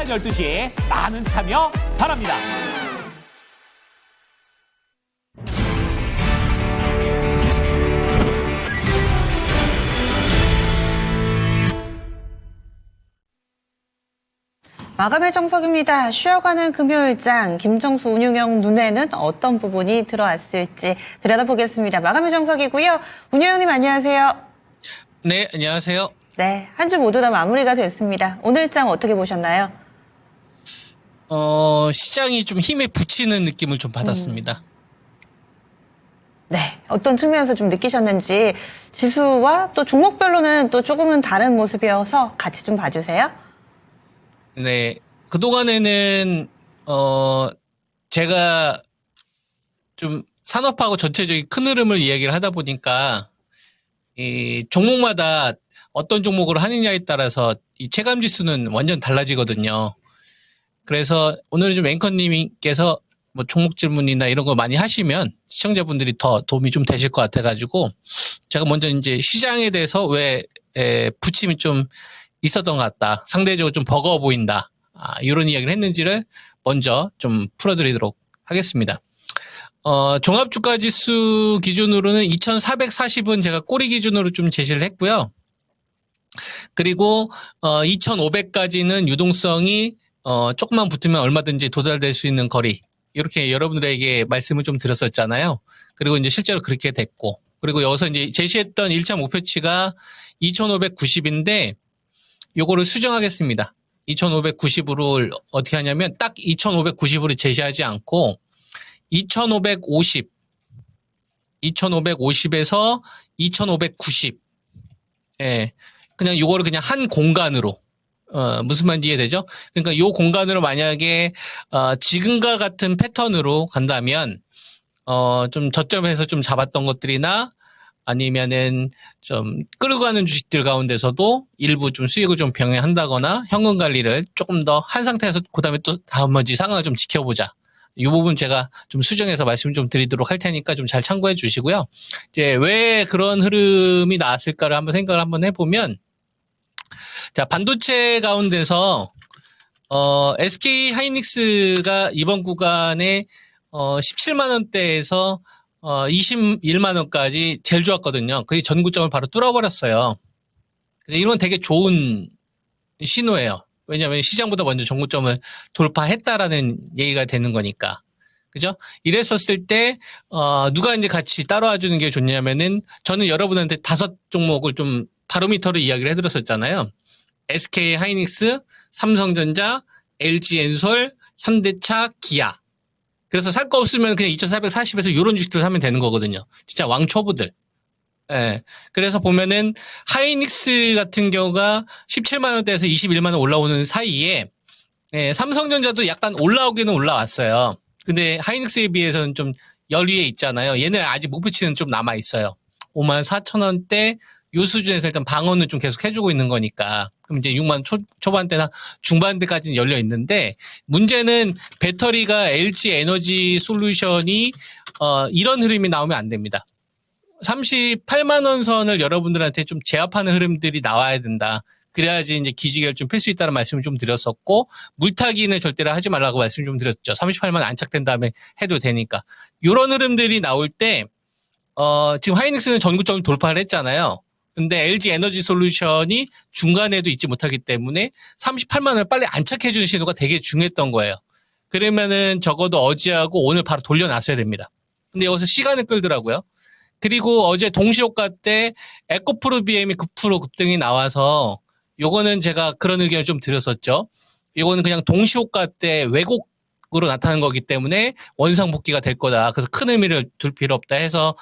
오전 12시에 많은 참여 바랍니다. 마감의 정석입니다. 쉬어가는 금요일장 김정수 운용형 눈에는 어떤 부분이 들어왔을지 들여다보겠습니다. 마감의 정석이고요. 운용형님 안녕하세요. 네, 안녕하세요. 네, 한 주 모두 다 마무리가 됐습니다. 오늘장 어떻게 보셨나요? 시장이 좀 힘에 부치는 느낌을 좀 받았습니다. 네, 어떤 측면에서 좀 느끼셨는지 지수와 또 종목별로는 또 조금은 다른 모습이어서 같이 좀 봐주세요. 네, 그동안에는 제가 좀 산업하고 전체적인 큰 흐름을 이야기를 하다 보니까 이 종목마다 어떤 종목으로 하느냐에 따라서 이 체감 지수는 완전 달라지거든요. 그래서 오늘은 좀 앵커님께서 뭐 종목 질문이나 이런 거 많이 하시면 시청자분들이 더 도움이 좀 되실 것 같아가지고 제가 먼저 이제 시장에 대해서 왜 부침이 좀 있었던 것 같다. 상대적으로 좀 버거워 보인다. 이런 이야기를 했는지를 먼저 좀 풀어드리도록 하겠습니다. 종합주가지수 기준으로는 2440은 제가 꼬리 기준으로 좀 제시를 했고요. 그리고 2500까지는 유동성이 조금만 붙으면 얼마든지 도달될 수 있는 거리. 이렇게 여러분들에게 말씀을 좀 드렸었잖아요. 그리고 이제 실제로 그렇게 됐고. 그리고 여기서 이제 제시했던 1차 목표치가 2590인데 요거를 수정하겠습니다. 2590으로 어떻게 하냐면 딱 2590으로 제시하지 않고 2550에서 2590. 예. 그냥 요거를 그냥 한 공간으로 무슨 말인지 이해되죠? 그러니까 요 공간으로 만약에 지금과 같은 패턴으로 간다면 좀 저점에서 좀 잡았던 것들이나 아니면은 좀 끌고 가는 주식들 가운데서도 일부 좀 수익을 좀 병행한다거나 현금 관리를 조금 더 한 상태에서 그다음에 또 다음 번지 상황을 좀 지켜보자. 이 부분 제가 좀 수정해서 말씀 좀 드리도록 할 테니까 좀 잘 참고해 주시고요. 이제 왜 그런 흐름이 나왔을까를 한번 생각을 한번 해보면, 자, 반도체 가운데서 SK 하이닉스가 이번 구간에 17만 원대에서 21만 원까지 제일 좋았거든요. 그게 전구점을 바로 뚫어버렸어요. 이건 되게 좋은 신호예요. 왜냐하면 시장보다 먼저 전구점을 돌파했다라는 얘기가 되는 거니까. 그죠? 이랬었을 때, 누가 이제 같이 따라와 주는 게 좋냐면은, 저는 여러분한테 5종목을 좀 바로미터로 이야기를 해드렸었잖아요. SK 하이닉스, 삼성전자, LG 엔솔, 현대차, 기아. 그래서 살 거 없으면 그냥 2440에서 이런 주식들 사면 되는 거거든요. 진짜 왕초보들. 예. 그래서 보면은 하이닉스 같은 경우가 17만 원대에서 21만 원 올라오는 사이에 삼성전자도 약간 올라오기는 올라왔어요. 근데 하이닉스에 비해서는 좀 열 위에 있잖아요. 얘는 아직 목표치는 좀 남아 있어요. 5만 4천 원대 요 수준에서 일단 방어는 좀 계속 해주고 있는 거니까. 그럼 이제 6만 초반대나 중반대까지는 열려 있는데, 문제는 배터리가 LG 에너지 솔루션이 이런 흐름이 나오면 안 됩니다. 38만 원 선을 여러분들한테 좀 제압하는 흐름들이 나와야 된다. 그래야지 이제 기지개를 좀 펼 수 있다는 말씀을 좀 드렸었고, 물타기는 절대로 하지 말라고 말씀 좀 드렸죠. 38만 안착된 다음에 해도 되니까. 요런 흐름들이 나올 때, 지금 하이닉스는 전구점 돌파를 했잖아요. 근데 LG 에너지 솔루션이 중간에도 있지 못하기 때문에 38만 원을 빨리 안착해주는 신호가 되게 중요했던 거예요. 그러면은 적어도 어제하고 오늘 바로 돌려놨어야 됩니다. 근데 여기서 시간을 끌더라고요. 그리고 어제 동시효과 때 에코프로 BM이 9% 급등이 나와서 요거는 제가 그런 의견을 좀 드렸었죠. 요거는 그냥 동시효과 때 왜곡으로 나타난 거기 때문에 원상복귀가 될 거다. 그래서 큰 의미를 둘 필요 없다 해서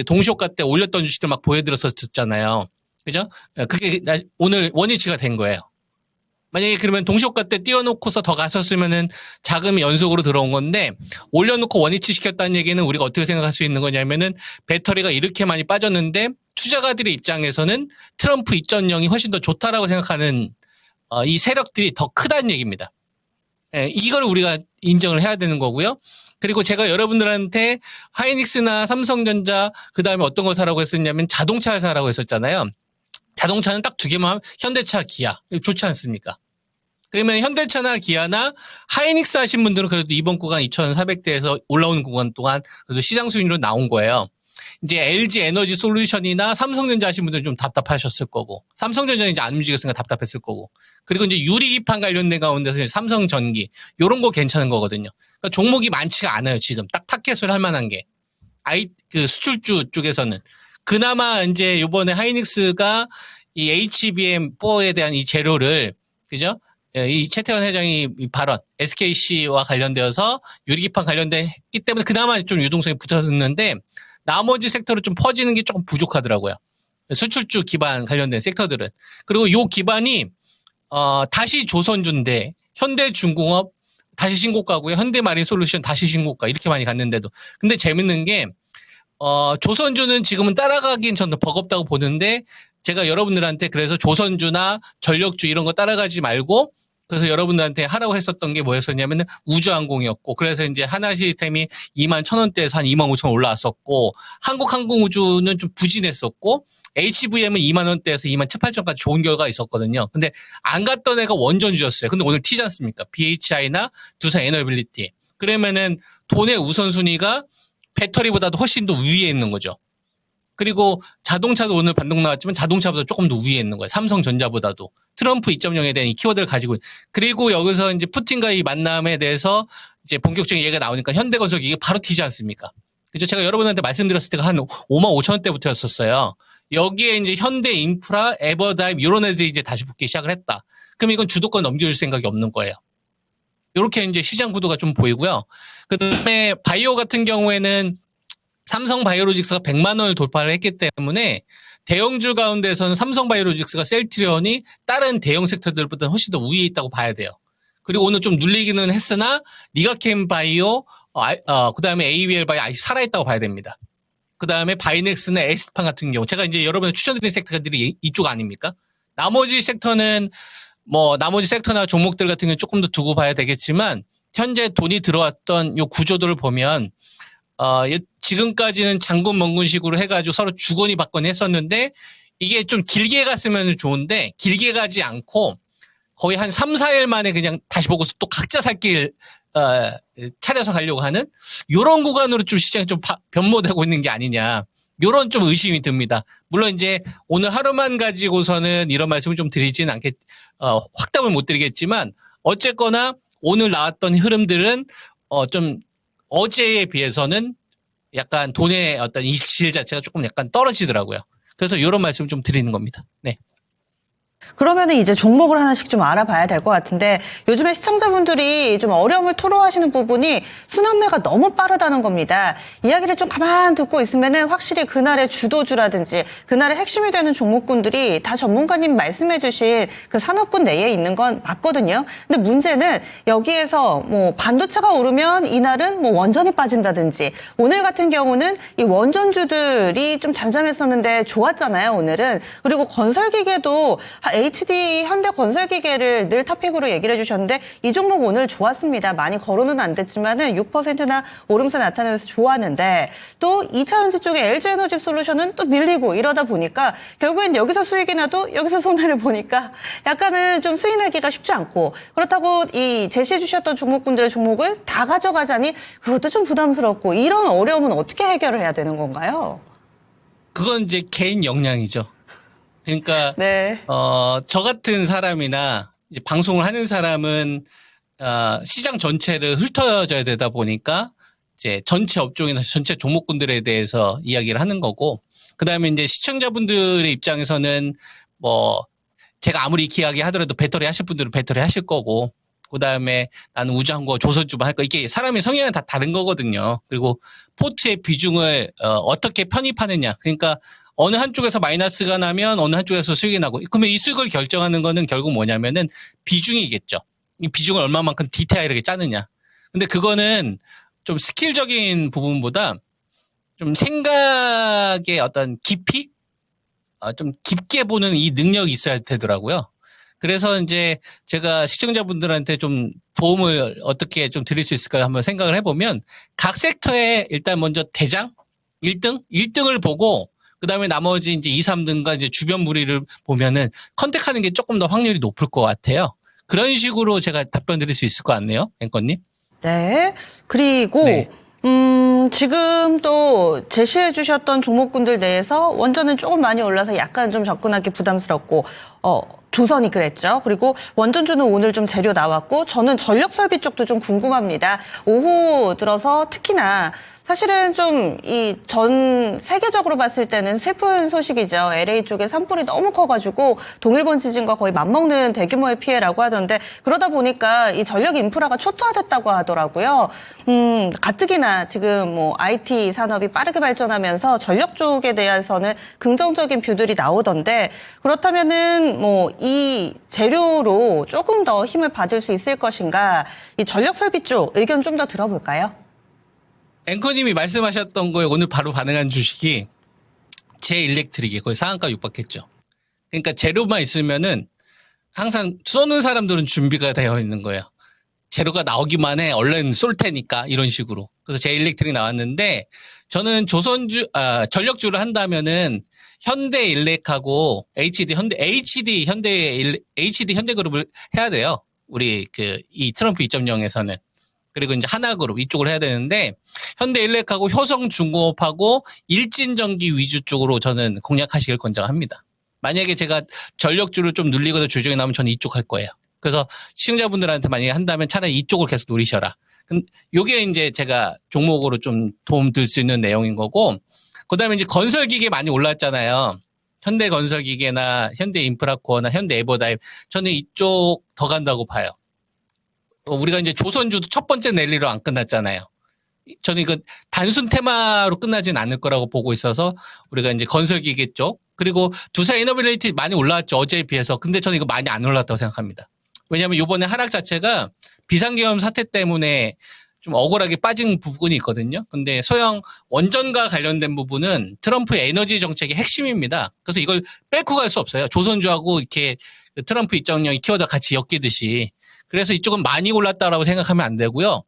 동시효과 때 올렸던 주식들 막 보여드렸었잖아요. 그죠? 그게 오늘 원위치가 된 거예요. 만약에 그러면 동시효과 때 띄워놓고서 더 갔었으면은 자금이 연속으로 들어온 건데, 올려놓고 원위치 시켰다는 얘기는 우리가 어떻게 생각할 수 있는 거냐면은, 배터리가 이렇게 많이 빠졌는데 투자가들의 입장에서는 트럼프 입전령이 훨씬 더 좋다라고 생각하는 이 세력들이 더 크다는 얘기입니다. 이걸 우리가 인정을 해야 되는 거고요. 그리고 제가 여러분들한테 하이닉스나 삼성전자 그다음에 어떤 거 사라고 했었냐면 자동차를 사라고 했었잖아요. 자동차는 딱 두 개만 하면 현대차, 기아. 좋지 않습니까? 그러면 현대차나 기아나 하이닉스 하신 분들은 그래도 이번 구간 2,400대에서 올라오는 구간 동안 그래도 시장 수익률로 나온 거예요. 이제 LG 에너지 솔루션이나 삼성전자 하신 분들은 좀 답답하셨을 거고, 삼성전자는 이제 안 움직였으니까 답답했을 거고, 그리고 이제 유리기판 관련된 가운데서 삼성전기, 요런 거 괜찮은 거거든요. 그러니까 종목이 많지가 않아요, 지금. 딱 타켓을 할 만한 게. 그 수출주 쪽에서는. 그나마 이제 요번에 하이닉스가 이 HBM4에 대한 이 재료를, 그죠? 이 최태원 회장이 발언, SKC와 관련되어서 유리기판 관련됐기 때문에 그나마 좀 유동성이 붙었는데, 나머지 섹터로 좀 퍼지는 게 조금 부족하더라고요. 수출주 기반 관련된 섹터들은. 그리고 요 기반이, 다시 조선주인데, 현대중공업 다시 신고가고요. 현대마린솔루션 다시 신고가. 이렇게 많이 갔는데도. 근데 재밌는 게, 조선주는 지금은 따라가긴 저는 버겁다고 보는데, 제가 여러분들한테 그래서 조선주나 전력주 이런 거 따라가지 말고, 그래서 여러분들한테 하라고 했었던 게 뭐였었냐면은 우주항공이었고, 그래서 이제 하나시스템이 21,000원대에서 한 25,000원 올라왔었고, 한국항공우주는 좀 부진했었고, HVM은 20,000원대에서 27,800원까지 좋은 결과가 있었거든요. 근데 안 갔던 애가 원전주였어요. 근데 오늘 튀지 않습니까? BHI나 두산 에너빌리티. 그러면은 돈의 우선순위가 배터리보다도 훨씬 더 위에 있는 거죠. 그리고 자동차도 오늘 반동 나왔지만 자동차보다 조금 더 위에 있는 거예요. 삼성전자보다도. 트럼프 2.0에 대한 이 키워드를 가지고. 그리고 여기서 이제 푸틴과 이 만남에 대해서 이제 본격적인 얘기가 나오니까 현대건설 이게 바로 튀지 않습니까? 그죠? 제가 여러분한테 말씀드렸을 때가 한 55,000원대부터였었어요. 여기에 이제 현대인프라, 에버다임 이런 애들이 이제 다시 붙기 시작을 했다. 그럼 이건 주도권 넘겨줄 생각이 없는 거예요. 이렇게 이제 시장 구도가 좀 보이고요. 그 다음에 바이오 같은 경우에는 삼성바이오로직스가 100만 원을 돌파를 했기 때문에 대형주 가운데서는 삼성바이오로직스가 셀트리온이 다른 대형 섹터들보다 훨씬 더 위에 있다고 봐야 돼요. 그리고 오늘 좀 눌리기는 했으나 리가캠바이오, 그다음에 ABL바이오 아직 살아있다고 봐야 됩니다. 그다음에 바이넥스나 에스판 같은 경우 제가 이제 여러분의 추천드린 섹터들이 이쪽 아닙니까? 나머지 섹터는 나머지 섹터나 종목들 같은 경우는 조금 더 두고 봐야 되겠지만 현재 돈이 들어왔던 요 구조들을 보면 지금까지는 장군 멍군식으로 해가지고 서로 주거니 받거니 했었는데 이게 좀 길게 갔으면 좋은데 길게 가지 않고 거의 한 3, 4일 만에 그냥 다시 보고서 또 각자 살 길 차려서 가려고 하는 요런 구간으로 좀 시장이 좀 변모되고 있는 게 아니냐. 요런 좀 의심이 듭니다. 물론 이제 오늘 하루만 가지고서는 이런 말씀을 좀 드리진 확답을 못 드리겠지만 어쨌거나 오늘 나왔던 흐름들은 좀 어제에 비해서는 약간 돈의 어떤 이 질 자체가 조금 약간 떨어지더라고요. 그래서 이런 말씀을 좀 드리는 겁니다. 네. 그러면은 이제 종목을 하나씩 좀 알아봐야 될 것 같은데 요즘에 시청자분들이 좀 어려움을 토로하시는 부분이 순환매가 너무 빠르다는 겁니다. 이야기를 좀 가만 듣고 있으면은 확실히 그날의 주도주라든지 그날의 핵심이 되는 종목군들이 다 전문가님 말씀해 주신 그 산업군 내에 있는 건 맞거든요. 근데 문제는 여기에서 반도체가 오르면 이날은 원전이 빠진다든지 오늘 같은 경우는 이 원전주들이 좀 잠잠했었는데 좋았잖아요, 오늘은. 그리고 건설기계도 HD 현대건설기계를 늘 탑픽으로 얘기를 해주셨는데 이 종목 오늘 좋았습니다. 많이 거론은 안 됐지만은 6%나 오름세 나타나면서 좋았는데 또 2차전지 쪽에 LG에너지솔루션은 또 밀리고 이러다 보니까 결국엔 여기서 수익이 나도 여기서 손해를 보니까 약간은 좀 수익내기가 쉽지 않고 그렇다고 이 제시해 주셨던 종목군들의 종목을 다 가져가자니 그것도 좀 부담스럽고 이런 어려움은 어떻게 해결을 해야 되는 건가요? 그건 이제 개인 역량이죠. 그러니까 네. 저 같은 사람이나 이제 방송을 하는 사람은 시장 전체를 훑어져야 되다 보니까 이제 전체 업종이나 전체 종목군들에 대해서 이야기를 하는 거고 그다음에 이제 시청자분들의 입장에서는 제가 아무리 이야기 하더라도 배터리 하실 분들은 배터리 하실 거고 그다음에 나는 우주항공 조선주만 할 거 이게 사람의 성향은 다 다른 거거든요. 그리고 포트의 비중을 어떻게 편입하느냐. 그러니까 어느 한쪽에서 마이너스가 나면 어느 한쪽에서 수익이 나고 그러면 이 수익을 결정하는 거는 결국 뭐냐면은 비중이겠죠. 이 비중을 얼마만큼 디테일하게 짜느냐. 근데 그거는 좀 스킬적인 부분보다 좀 생각의 어떤 깊이? 좀 깊게 보는 이 능력이 있어야 되더라고요. 그래서 이제 제가 시청자분들한테 좀 도움을 어떻게 좀 드릴 수 있을까 한번 생각을 해보면 각 섹터에 일단 먼저 대장 1등을 보고 그 다음에 나머지 이제 2, 3등과 이제 주변 무리를 보면은 컨택하는 게 조금 더 확률이 높을 것 같아요. 그런 식으로 제가 답변 드릴 수 있을 것 같네요. 앵커님. 네. 그리고 네. 지금 또 제시해 주셨던 종목군들 내에서 원전은 조금 많이 올라서 약간 좀 접근하기 부담스럽고, 조선이 그랬죠. 그리고 원전주는 오늘 좀 재료 나왔고, 저는 전력 설비 쪽도 좀 궁금합니다. 오후 들어서 특히나 사실은 좀 전 세계적으로 봤을 때는 슬픈 소식이죠. LA 쪽에 산불이 너무 커가지고 동일본 지진과 거의 맞먹는 대규모의 피해라고 하던데, 그러다 보니까 이 전력 인프라가 초토화됐다고 하더라고요. 가뜩이나 지금 뭐 IT 산업이 빠르게 발전하면서 전력 쪽에 대해서는 긍정적인 뷰들이 나오던데, 그렇다면은 뭐 이 재료로 조금 더 힘을 받을 수 있을 것인가, 이 전력 설비 쪽 의견 좀 더 들어볼까요? 앵커님이 말씀하셨던 거에 오늘 바로 반응한 주식이 제일렉트릭이 거의 상한가 육박했죠. 그러니까 재료만 있으면은 항상 쏘는 사람들은 준비가 되어 있는 거예요. 재료가 나오기만 해, 얼른 쏠 테니까, 이런 식으로. 그래서 제일렉트릭 나왔는데, 저는 전력주를 한다면은 현대일렉하고 HD 현대그룹을 해야 돼요. 우리 이 트럼프 2.0에서는. 그리고 이제 하나그룹 이쪽을 해야 되는데, 현대일렉하고 효성중공업하고 일진전기 위주 쪽으로 저는 공략하시길 권장합니다. 만약에 제가 전력주를 좀 눌리거나 조정이 나오면 저는 이쪽 할 거예요. 그래서 시청자분들한테 만약에 한다면 차라리 이쪽을 계속 노리셔라. 요게 이제 제가 종목으로 좀 도움 들 수 있는 내용인 거고, 그 다음에 이제 건설기계 많이 올랐잖아요. 현대건설기계나 현대인프라코어나 현대에버다임, 저는 이쪽 더 간다고 봐요. 우리가 이제 조선주도 첫 번째 랠리로 안 끝났잖아요. 저는 이거 단순 테마로 끝나진 않을 거라고 보고 있어서 우리가 이제 건설기계 쪽, 그리고 두사 이너빌레이티 많이 올라왔죠, 어제에 비해서. 근데 저는 이거 많이 안 올랐다고 생각합니다. 왜냐하면 이번에 하락 자체가 비상계엄 사태 때문에 좀 억울하게 빠진 부분이 있거든요. 근데 소형 원전과 관련된 부분은 트럼프의 에너지 정책의 핵심입니다. 그래서 이걸 뺄고 갈 수 없어요. 조선주하고 이렇게 트럼프 2.0이 키워드 같이 엮이듯이. 그래서 이쪽은 많이 올랐다라고 생각하면 안 되고요.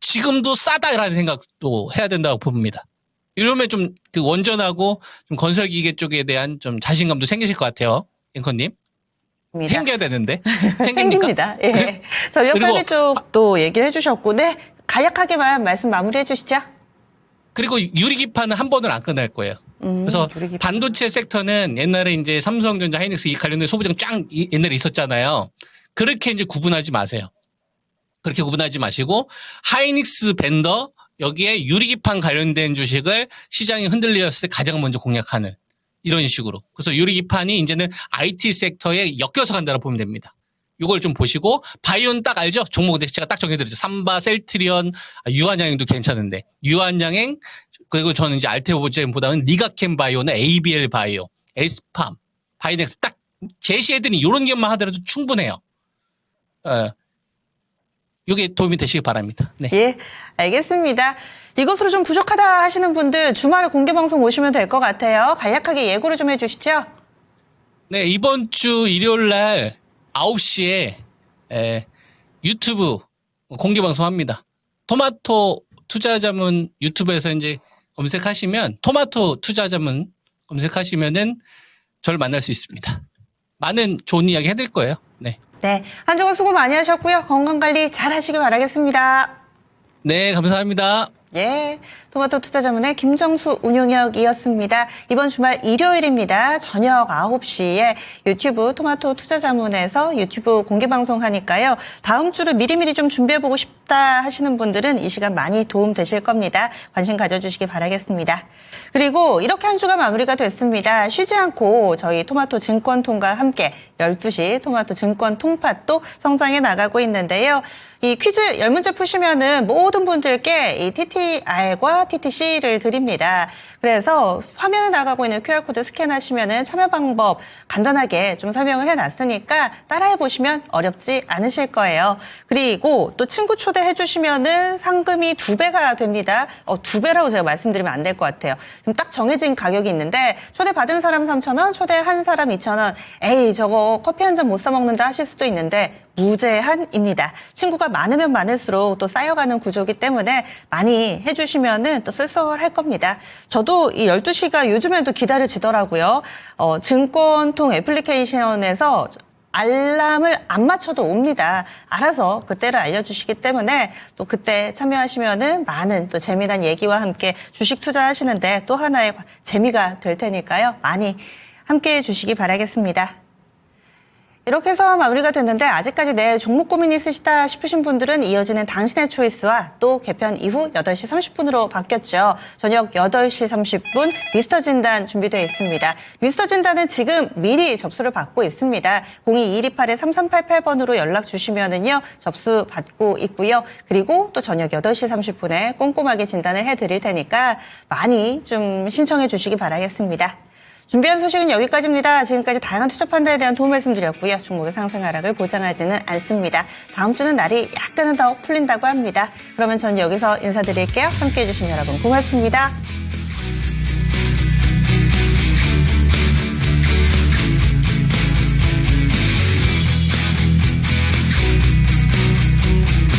지금도 싸다라는 생각도 해야 된다고 봅니다. 이러면 좀 원전하고 좀 건설기계 쪽에 대한 좀 자신감도 생기실 것 같아요, 앵커님. 생겨야 되는데. 생깁니다. 예. 전력 설비 쪽도 얘기를 해주셨고, 네. 간략하게만 말씀 마무리해 주시죠. 그리고 유리기판은 한 번은 안 끝날 거예요. 그래서 유리기판. 반도체 섹터는 옛날에 이제 삼성전자, 하이닉스 이 관련된 소부장 짱 옛날에 있었잖아요. 그렇게 이제 구분하지 마세요. 그렇게 구분하지 마시고, 하이닉스 벤더, 여기에 유리기판 관련된 주식을 시장이 흔들렸을 때 가장 먼저 공략하는 이런 식으로. 그래서 유리기판이 이제는 IT 섹터에 엮여서 간다고 보면 됩니다. 이걸 좀 보시고, 바이오는 딱 알죠? 종목 제가 딱 정해드렸죠. 삼바, 셀트리온, 유한양행도 괜찮은데, 유한양행, 그리고 저는 이제 알테오젠보다는 리가캠 바이오나 ABL 바이오, 에스팜, 바이넥스 딱 제시해드린 이런 것만 하더라도 충분해요. 이게 도움이 되시기 바랍니다. 네. 예, 알겠습니다. 이것으로 좀 부족하다 하시는 분들 주말에 공개방송 오시면 될 것 같아요. 간략하게 예고를 좀 해주시죠. 네, 이번 주 일요일 날 9시에 유튜브 공개방송 합니다. 토마토 투자자문 유튜브에서 이제 검색하시면, 토마토 투자자문 검색하시면은 저를 만날 수 있습니다. 많은 좋은 이야기 해드릴 거예요. 네. 네, 한 주간 수고 많이 하셨고요. 건강관리 잘 하시길 바라겠습니다. 네, 감사합니다. 예, 토마토 투자자문의 김정수 운용역이었습니다. 이번 주말 일요일입니다. 저녁 9시에 유튜브 토마토 투자자문에서 유튜브 공개방송 하니까요. 다음 주를 미리미리 좀 준비해보고 싶다 하시는 분들은 이 시간 많이 도움 되실 겁니다. 관심 가져주시기 바라겠습니다. 그리고 이렇게 한 주가 마무리가 됐습니다. 쉬지 않고 저희 토마토 증권통과 함께 12시 토마토 증권 통팟도 성장해 나가고 있는데요. 이 퀴즈 10문제 푸시면은 모든 분들께 이 TTR과 TTC를 드립니다. 그래서 화면에 나가고 있는 QR코드 스캔하시면은 참여 방법 간단하게 좀 설명을 해놨으니까 따라해 보시면 어렵지 않으실 거예요. 그리고 또 친구 초대해 주시면은 상금이 2배가 됩니다. 2배라고 제가 말씀드리면 안 될 것 같아요. 지금 딱 정해진 가격이 있는데 초대 받은 사람 3,000원, 초대한 사람 2,000원. 에이, 저거 커피 한 잔 못 사 먹는다 하실 수도 있는데 무제한입니다. 친구가 많으면 많을수록 또 쌓여가는 구조이기 때문에 많이 해주시면은 또 쏠쏠할 겁니다. 저도 이 12시가 요즘에도 기다려지더라고요. 증권통 애플리케이션에서 알람을 안 맞춰도 옵니다. 알아서 그때를 알려주시기 때문에 또 그때 참여하시면은 많은 또 재미난 얘기와 함께 주식 투자하시는데 또 하나의 재미가 될 테니까요. 많이 함께 해주시기 바라겠습니다. 이렇게 해서 마무리가 됐는데 아직까지 내 종목 고민 있으시다 싶으신 분들은 이어지는 당신의 초이스와 또 개편 이후 8시 30분으로 바뀌었죠. 저녁 8시 30분 미스터 진단 준비되어 있습니다. 미스터 진단은 지금 미리 접수를 받고 있습니다. 02-128-3388번으로 연락 주시면은요, 접수 받고 있고요. 그리고 또 저녁 8시 30분에 꼼꼼하게 진단을 해드릴 테니까 많이 좀 신청해 주시기 바라겠습니다. 준비한 소식은 여기까지입니다. 지금까지 다양한 투자 판단에 대한 도움 말씀드렸고요. 종목의 상승 하락을 보장하지는 않습니다. 다음 주는 날이 약간은 더 풀린다고 합니다. 그러면 전 여기서 인사드릴게요. 함께해 주신 여러분 고맙습니다.